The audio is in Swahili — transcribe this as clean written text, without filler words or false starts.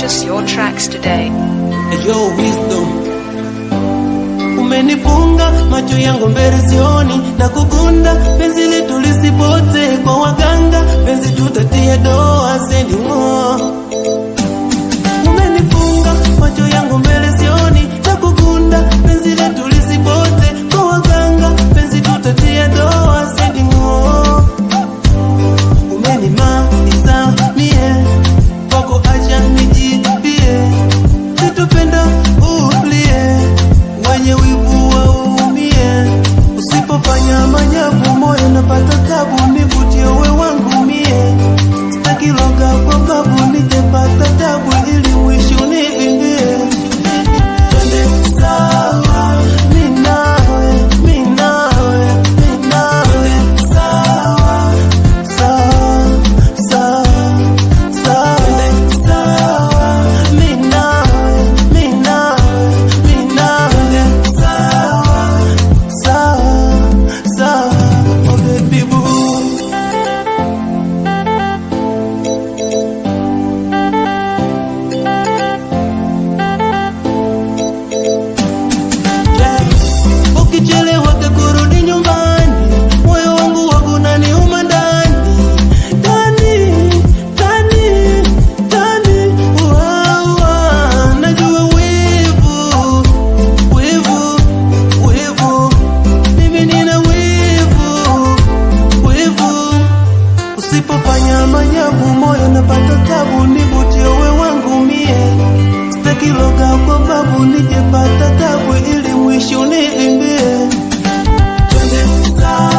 Purchase your tracks today. Yo Wisdom, umenifunga macho yangu mbele sioni, na kukunda penzi letu lisipote kwa waganga, penzi tutatia doa sendi more. Umenifunga macho yangu mbele sioni, na kukunda penzi letu lisipote kwa waganga, penzi tutatia doa sendi more. Umenimaliza mie wako acha nijibie, sitopenda ulie wenye wivu waumie, usipofanya manyavu moyo napata tabu, nivutie we wangu mie, sitaki loga kwa babu nijepata tabu ili mwisho nivimbie. Twende sawa mimi nawe, mimi nawe, mimi nawe, sawa sawa sawa sawa, twende sawa mimi nawe, mimi nawe, mimi nawe, sawa sawa sawa, oh baby boo. Ukichelewa kurudi nyumbani, moyo wangu unaniuma ndani ndani ndani ndani. Najua wivu wivu wivu, mimi nina wivu wivu, usipofanya manyavu moyo napata tabu, nivutie we wangu mie, sitaki loga kwa babu nijepata tabu ili mwisho nivimbie. Twende sawa